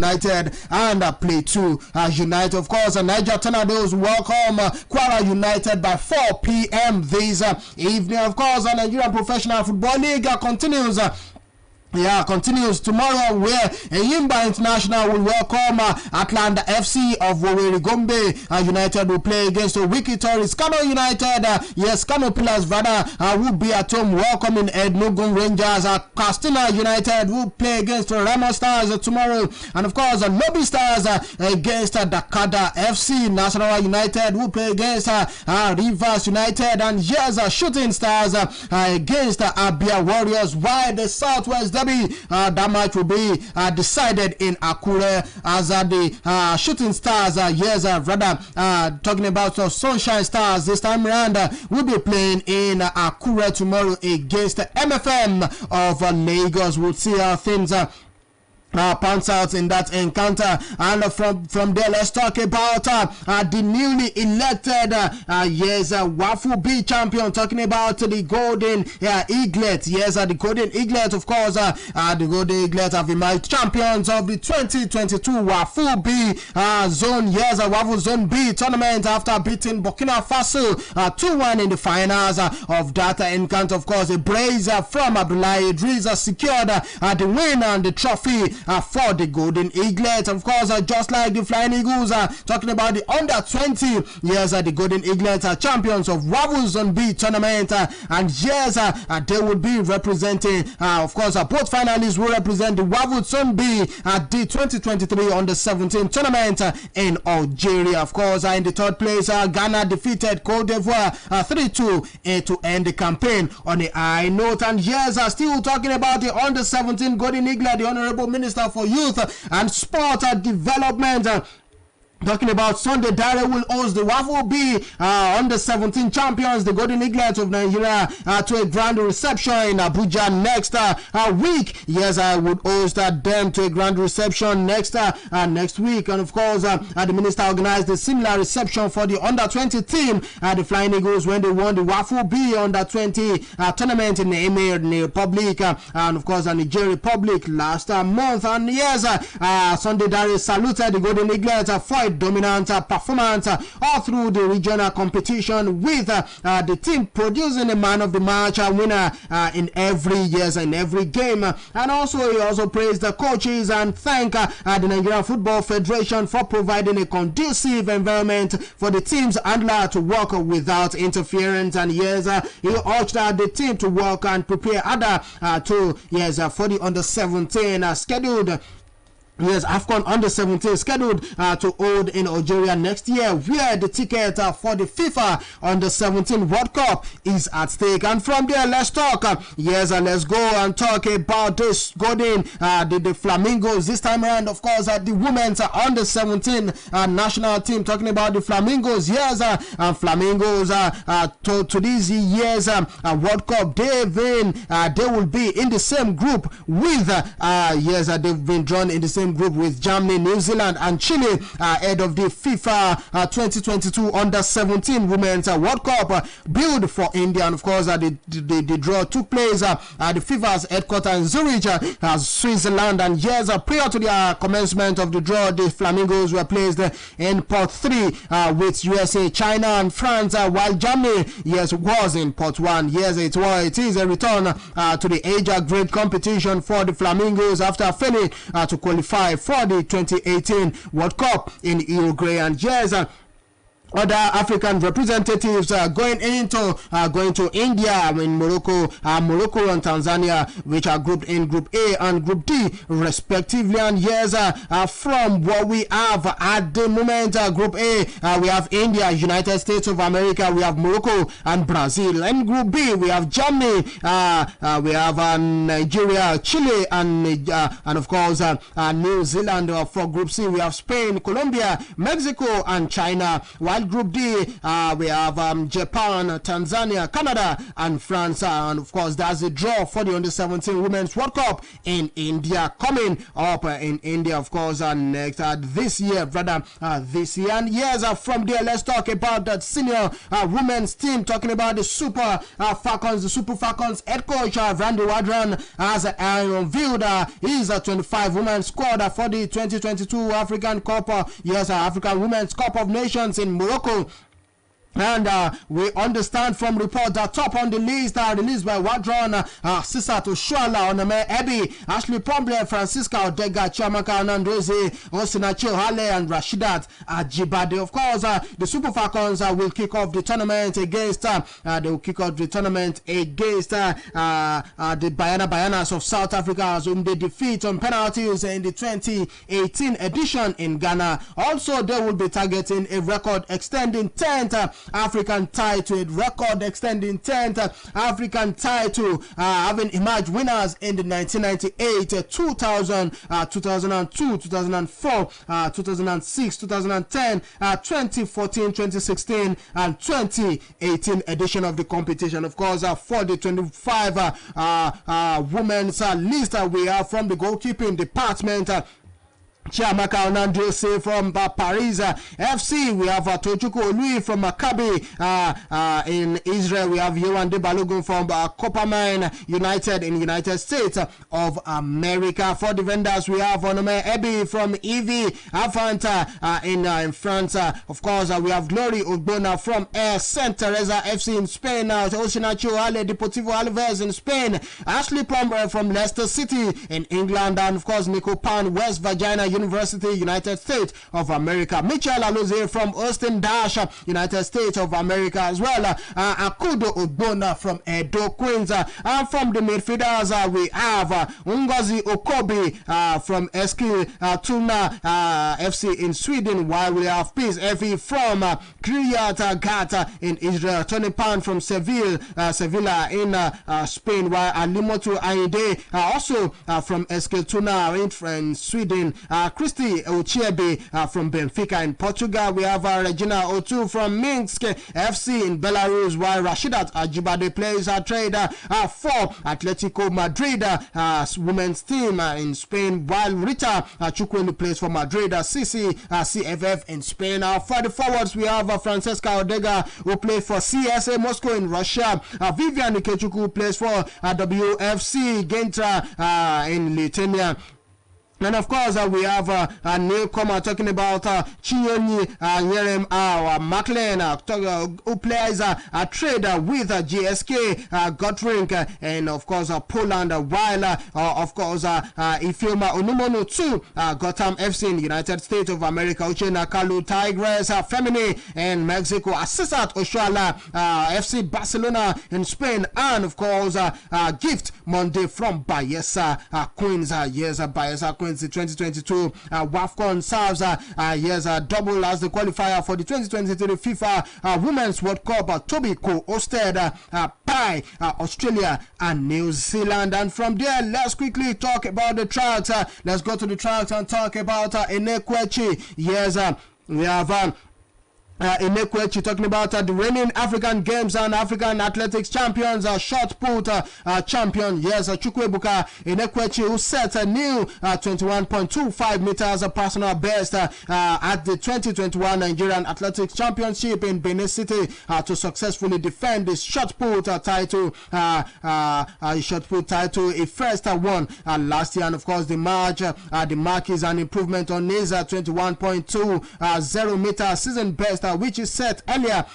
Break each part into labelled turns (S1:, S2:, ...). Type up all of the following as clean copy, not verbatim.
S1: United and Plateau United. Of course, Niger Tornadoes welcome Kwara United by 4 p.m. this evening. Of course, the Nigerian Professional Football League continues. Continues tomorrow, where Yimba International will welcome Atlanta FC of Owerri Gombe. United will play against Wiki Tourist. Kano United, Kano Pillars will be at home welcoming Enugu Rangers. Castina United will play against Remo Stars tomorrow. And of course, Lobby Stars against Dakada FC. National United will play against Rivers United. And Shooting Stars against Abia Warriors. While the Southwest that match will be decided in Akure as the Shooting Stars, talking about Sunshine Stars this time around, will be playing in Akure tomorrow against MFM of Lagos. We'll see how things pans out in that encounter. And from there, let's talk about the newly elected Wafu B champion, talking about the Golden Eaglet. The Golden Eaglet, of course, the Golden Eaglet have emerged champions of the 2022 Wafu B Zone Wafu Zone B tournament after beating Burkina Faso 2-1 in the finals of that encounter. Of course, a brace from Abdullahi Idris secured the win and the trophy for the Golden Eaglet. Of course, just like the Flying Eagles, talking about the under-20, the Golden Eaglet are champions of Wafu Zone B tournament, and they will be representing, of course, both finalists will represent the Wafu Zone B at the 2023 under-17 tournament in Algeria. Of course, in the third place, Ghana defeated Cote d'Ivoire 3-2 to end the campaign on a high note. And still talking about the under-17 Golden Eaglet, the Honorable Minister for Youth and Sport Development, talking about Sunday Dare will host the Wafu B under 17 champions, the Golden Eaglet of Nigeria, to a grand reception in Abuja next week. I would host them to a grand reception next week. And of course, the minister organized a similar reception for the under 20 team, the Flying Eagles, when they won the Wafu B under 20 tournament in the Emir Republic, and of course the Nigeria Republic last month. And Sunday Dare saluted the Golden Eaglet for dominant performance all through the regional competition, with the team producing a man of the match winner in every game. And also he also praised the coaches and thanked the Nigerian Football Federation for providing a conducive environment for the team's handler to work without interference. And he urged the team to work and prepare harder for the under 17 scheduled. AFCON under 17 scheduled to hold in Algeria next year, where the ticket for the FIFA under 17 World Cup is at stake. And from there, let's talk. Let's go and talk about this Golden the Flamingos this time around. Of course, the women's under 17 national team. Talking about the Flamingos, Flamingos to this year's World Cup. They will be in the same group with they've been drawn in the same group with Germany, New Zealand, and Chile ahead of the FIFA 2022 under 17 Women's World Cup billed for India. And of course, the draw took place at the FIFA's headquarters in Zurich, Switzerland. And prior to the commencement of the draw, the Flamingos were placed in pot 3 with USA, China, and France, while Germany was in pot 1. It is a return to the age grade competition for the Flamingos after failing to qualify for the 2018 World Cup in Uruguay. And other African representatives going to India, Morocco and Tanzania, which are grouped in Group A and Group D respectively. And from what we have at the moment, Group A, we have India, United States of America, we have Morocco and Brazil. In Group B, we have Germany, we have Nigeria, Chile, and of course New Zealand. For Group C, we have Spain, Colombia, Mexico, and China. While While Group D, we have Japan, Tanzania, Canada, and France. And of course, that's the draw for the Under-17 Women's World Cup in India coming up in India, of course, next this year. And yes, from there, let's talk about that senior women's team. Talking about the Super Falcons head coach Randy Wadran has unveiled his 25 women's squad for the 2022 African Women's Cup of Nations in Morocco. And we understand from report that top on the list are released by Wadron, Sisat Oshuala, Onome Ebi, Ashley Pomble, Francisca Odega, Chiamaka Anandreze, Osinachi Hale, and Rashidat Ajibade. Of course, the Super Falcons will kick off the tournament against the Bayanas of South Africa, whom they defeat on penalties in the 2018 edition in Ghana. Also, they will be targeting a record extending 10th African title, having emerged winners in the 1998, 2000, 2002, 2004, 2006, 2010, 2014, 2016, and 2018 edition of the competition. Of course, for the 25 women's list, we have from the goalkeeping department. Chiamaka Onandrose from Paris FC. We have Tochuko Olui from Maccabi in Israel. We have Yewande Balogun from Coppermine United in United States of America. For the vendors, we have Onome Ebi from EV Avanta in France. Of course, we have Glory Ogbona from Saint Teresa FC in Spain. Osinacho Ale Deportivo Alaves in Spain. Ashley Plumber from Leicester City in England. And of course, Nico Pan, West Virginia University, United States of America. Michelle Alozie from Austin Dash, United States of America as well. Akudo Ogbona from Edo, Queens. And from the midfielders, we have Ngozi Okobi from Eskil Tuna FC in Sweden, while we have Peace Effie from Kriyat Gata in Israel. Tony Pan from Sevilla in Spain, while Alimoto Aide also from Eskil Tuna in Sweden. Christy Ochiebe from Benfica in Portugal. We have Regina Otu from Minsk FC in Belarus, while Rashidat Ajibade plays her trade for Atletico Madrid women's team in Spain, while Rita Chukwelu plays for Madrid CFF in Spain. For the forwards, we have Francesca Odega, who plays for CSA Moscow in Russia. Vivian Ikechukwu, who plays for WFC Gentra in Lithuania. And of course, we have a newcomer talking about Chinyonyi Nyerem Maclean, who plays a trader with GSK Gottrink, and of course Poland, while of course Ifeoma Onumonu to Gotham FC in the United States of America. Uchenna Kalu Tigres Femini in Mexico. Asisat Oshuala FC Barcelona in Spain, and of course Gift Monday from Bayelsa Queens. Yes, Bayelsa Queens. The 2022 WAFCON serves double as the qualifier for the 2023 FIFA Women's World Cup. Toby co-hosted by Australia and New Zealand. And from there, let's quickly talk about the tracks. Let's go to the tracks and talk about Enekwechi. Yes, we have Enekwechi talking about the reigning African Games and African Athletics Champions, shot put champion. Yes, Chukwuebuka Enekwechi, who set a new 21.25 meters personal best at the 2021 Nigerian Athletics Championship in Benin City to successfully defend the shot put title. He first won last year, and of course the mark is an improvement on his 21.20 meter season best, which is set earlier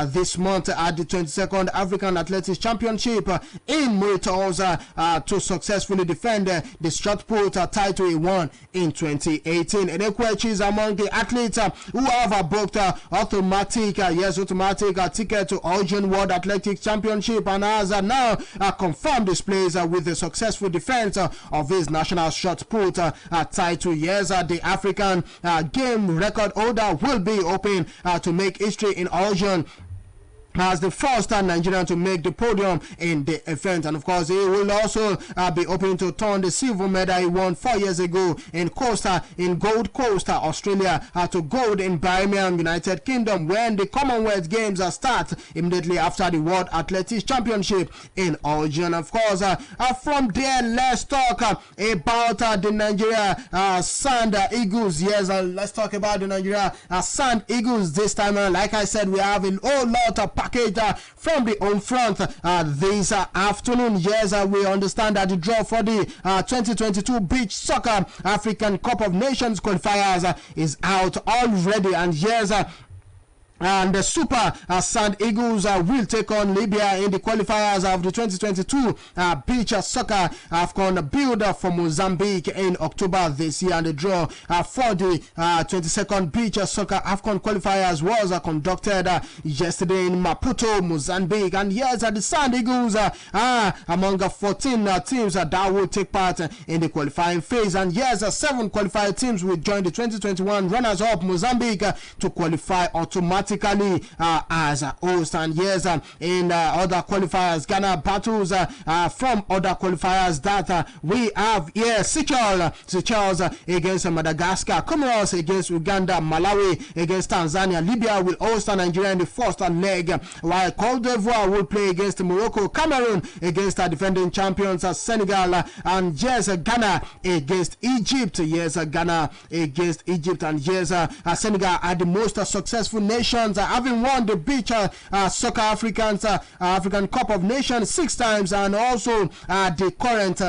S1: this month at the 22nd African Athletics Championship in Mauritius to successfully defend the shot put title he won in 2018. Enekwechi is among the athletes who have booked automatic ticket to Asian World Athletics Championship, and has now confirmed his place with the successful defense of his national shot put title. Yes, the African game record holder will be open to make history in Asian as the first Nigerian to make the podium in the event. And of course, he will also be hoping to turn the silver medal he won 4 years ago in Gold Coast, Australia, to gold in Birmingham, United Kingdom, when the Commonwealth Games start immediately after the World Athletics Championship in Origin. Of course, from there, let's talk about the Nigeria Sand Eagles. Yes, let's talk about the Nigeria Sand Eagles this time. Like I said, we have a whole lot of package from the home front this afternoon. Yes, we understand that the draw for the 2022 Beach Soccer African Cup of Nations qualifiers is out already, and yes, and the Super Sand Eagles will take on Libya in the qualifiers of the 2022 Beach Soccer AFCON build for Mozambique in October this year. And the draw for the 22nd Beach Soccer AFCON qualifiers was conducted yesterday in Maputo, Mozambique. And yes, the Sand Eagles are among 14 teams that will take part in the qualifying phase. And yes, 7 qualified teams will join the 2021 runners-up Mozambique to qualify automatically as a host. And yes, in other qualifiers, Ghana battles from other qualifiers that we have here: Seychelles against Madagascar, Comoros against Uganda, Malawi against Tanzania. Libya will host Nigeria in the first leg, while Cote d'Ivoire will play against Morocco, Cameroon against defending champions Senegal, and yes, Ghana against Egypt. Yes, Ghana against Egypt. And yes, Senegal are the most successful nation, having won the Beach Soccer African Cup of Nations 6 times, and also the current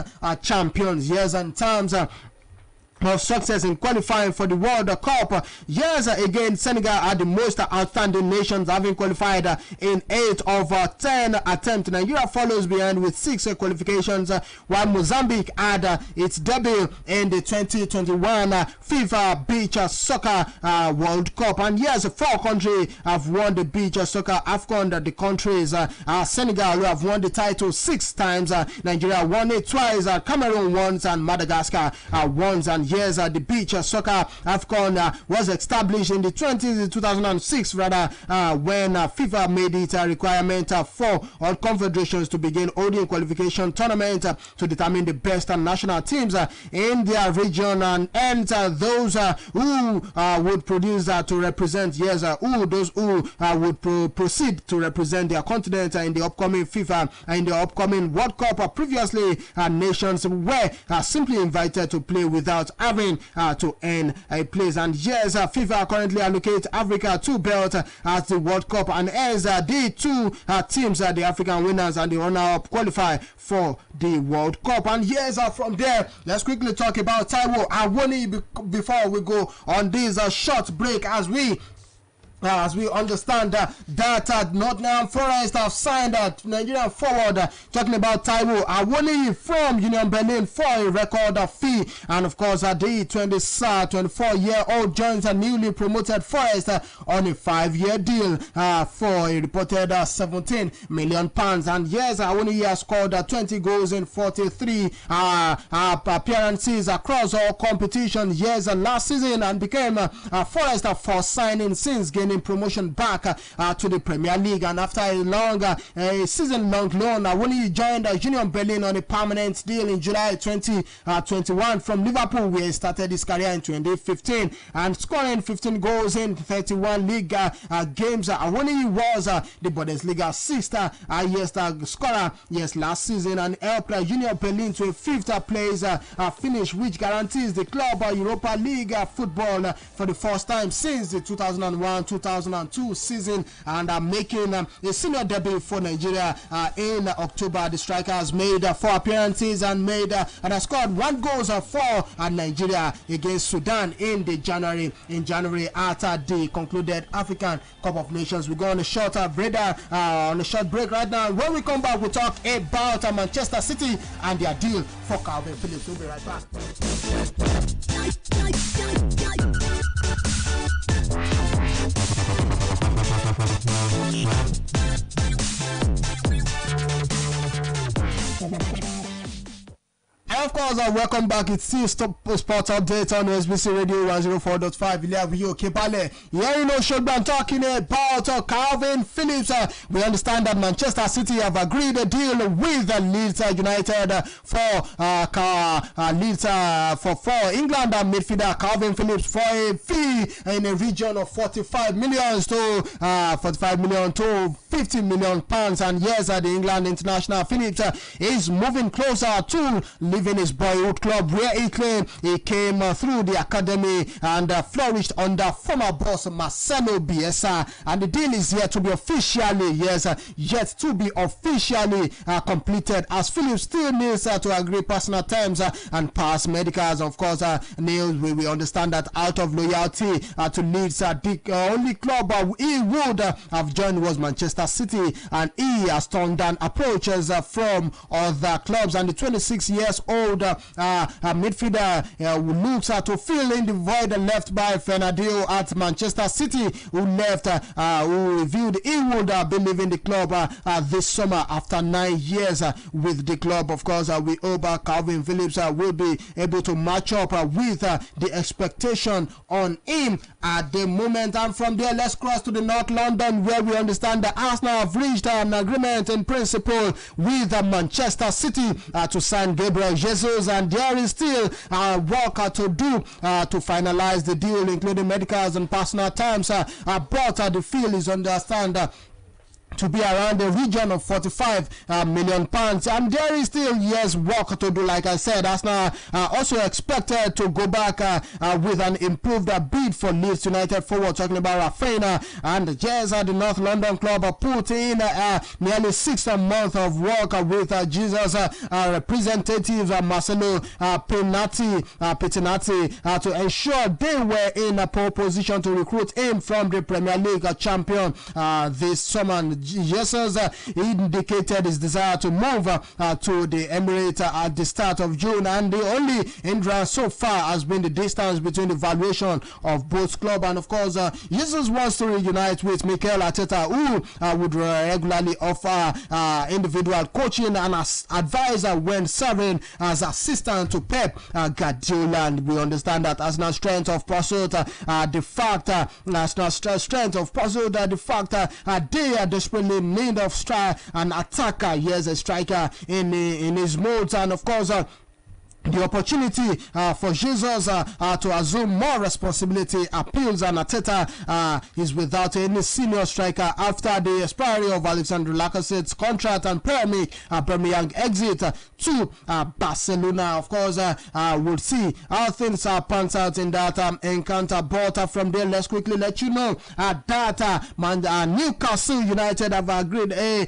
S1: champions. Yes, in terms of success in qualifying for the World Cup. Yes, again, Senegal are the most outstanding nations, having qualified in 8 of 10 attempts. Nigeria follows behind with 6 qualifications, while Mozambique had its debut in the 2021 FIFA Beach Soccer World Cup. And yes, 4 countries have won the Beach Soccer AFCON. The countries Senegal, who have won the title 6 times, Nigeria won it twice, Cameroon once, and Madagascar once. And yes, the Beach Soccer AFCON was established in the 2006 rather, when FIFA made it a requirement for all confederations to begin holding qualification tournament to determine the best national teams in their region, and those who would produce to represent, yes, those who would proceed to represent their continent in the upcoming FIFA and the upcoming World Cup. Previously, nations were simply invited to play without having to earn a place. And yes, FIFA currently allocates Africa 2 belts at the World Cup, and as the 2 teams, the African winners and the runner-up, qualify for the World Cup. And yes, from there, let's quickly talk about Taiwo Awoniyi before we go on this short break, as we understand that Nottingham Forest have signed Nigerian forward, talking about Taiwo Awoniyi from Union Berlin for a record fee. And of course, the 24-year-old joins a newly promoted Forest on a 5-year deal for a reported £17 million. And yes, Awoniyi has scored 20 goals in 43 appearances across all competitions. Yes, last season, and became Forest first signing since gaining promotion back to the Premier League. And after a season-long loan, Awoniyi joined Union Berlin on a permanent deal in July 2021 from Liverpool, where he started his career in 2015 and scoring 15 goals in 31 league games. Awoniyi was the Bundesliga 6th highest scorer last season, and helped Union Berlin to a 5th place finish, which guarantees the club Europa League football for the first time since the 2001-2002 season, and making a senior debut for Nigeria in October. The striker has made 4 appearances and has scored 1 goal for Nigeria against Sudan in January at the concluded African Cup of Nations. We go on a short break right now. When we come back, we'll talk about Manchester City and their deal for Calvin Phillips. We'll be right back. And of course, welcome back. It's still Sports Update on OSBC Radio 104.5. Ilya Kebale. Here in Oshogbo, I'm talking about Calvin Phillips. We understand that Manchester City have agreed a deal with Leeds United for England midfielder Calvin Phillips for a fee in a region of 45 million to 50 million pounds. And yes, the England international Phillips is moving closer to leaving his boyhood club, where he claimed he came through the academy and flourished under former boss Marcelo Bielsa. And the deal is yet to be officially completed, as Phillips still needs to agree personal terms and pass medicals. Of course, we understand that out of loyalty to Leeds, the only club he would have joined was Manchester City, and he has turned down approaches from other clubs. And the 26 years old midfielder who looks to fill in the void left by Fernandinho at Manchester City, who revealed he would be leaving the club this summer after 9 years with the club. Of course, we hope Calvin Phillips will be able to match up with the expectation on him at the moment. And from there, let's cross to the North London, where we understand that Arsenal have reached an agreement in principle with Manchester City to sign Gabriel Jesus, and there is still work to do to finalize the deal, including medicals and personal terms, but the field is understand to be around the region of 45 million pounds, and there is still work to do. Like I said, Arsenal also expected to go back with an improved bid for Leeds United forward, talking about Rafinha. And the North London club put in nearly 6 months of work with Jesus representatives Marcelo Pettinati to ensure they were in a pole position to recruit him from the Premier League champion this summer. Jesus indicated his desire to move to the Emirates at the start of June, and the only hindrance so far has been the distance between the valuation of both clubs. And of course, Jesus wants to reunite with Mikel Arteta, who would regularly offer individual coaching and as advisor when serving as assistant to Pep Guardiola. And we understand that Arsenal's strength of pursuit, the fact they are desperately in need of an attacker. Yes, a striker in his modes, and of course the opportunity for Jesus to assume more responsibility appeals, and Arteta is without any senior striker after the expiry of Alexandre Lacazette's contract and Aubameyang exit to Barcelona. Of course, we'll see how things pans out in that encounter. But from there, let's quickly let you know that Newcastle United have agreed a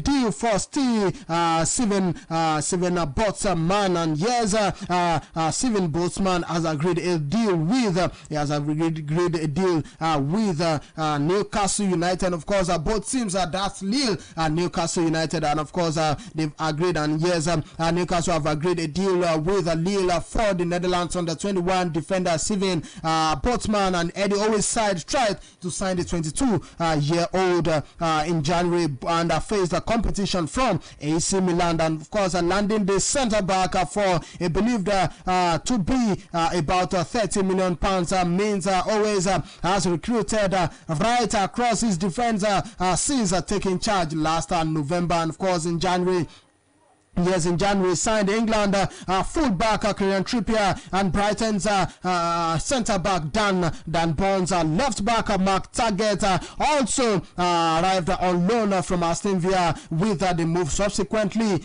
S1: deal for Steven Botsman, and yes, Steven Botsman has agreed a deal with Newcastle United. Of course, both teams that's Lille and Newcastle United, and of course they've agreed. And yes, Newcastle have agreed a deal with Lille for the Netherlands under 21 defender Steven Botsman, and Eddie always tried to sign the 22-year-old in January and faced the competition from AC Milan, and of course landing the centre back for a believed to be about 30 million pounds means always has recruited right across his defense since taking charge last November. And of course in January, signed England fullback Kieran Trippier and Brighton's centre-back Dan Burns. Left-back Mark Target also arrived on loan from Aston Villa with the move subsequently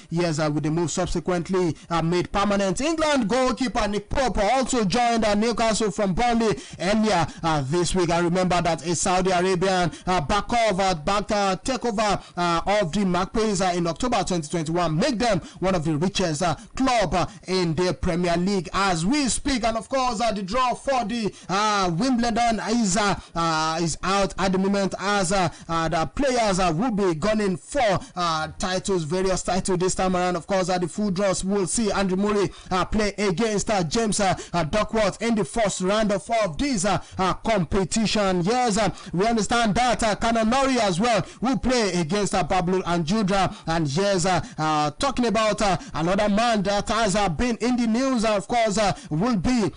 S1: made permanent. England goalkeeper Nick Pope also joined Newcastle from Burnley earlier this week. I remember that a Saudi Arabian takeover of the Magpies in October 2021 make them one of the richest club in the Premier League as we speak. And of course, the draw for the Wimbledon is out at the moment, as the players will be gunning for various titles this time around. Of course, the full draws will see Andrew Murray play against James Duckworth in the first round of this competition. Yes, we understand that Canan Norrie as well will play against Pablo Anjudra. And yes, talking about another man that has been in the news, of course, will be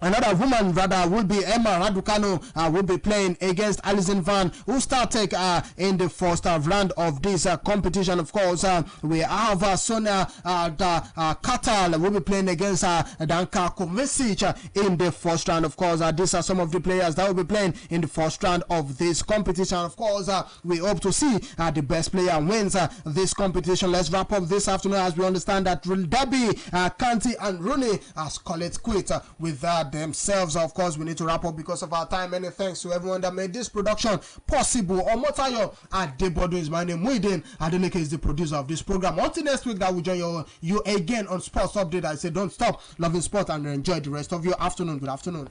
S1: another woman, rather, will be Emma Raducanu, will be playing against Alison Van, who started in the first round of this competition. Of course, we have Sonia Katal will be playing against Danka Komesic in the first round. Of course, these are some of the players that will be playing in the first round of this competition. Of course, we hope to see the best player wins this competition. Let's wrap up this afternoon as we understand that Debbie, Kanti, and Rooney has called it quit with themselves. Of course, we need to wrap up because of our time. Many thanks to everyone that made this production possible. Omotayo Adebodo is my name. Muideen Adeleke is the producer of this program. Until next week, that will join you again on Sports Update. I say don't stop loving sport and enjoy the rest of your afternoon. Good afternoon.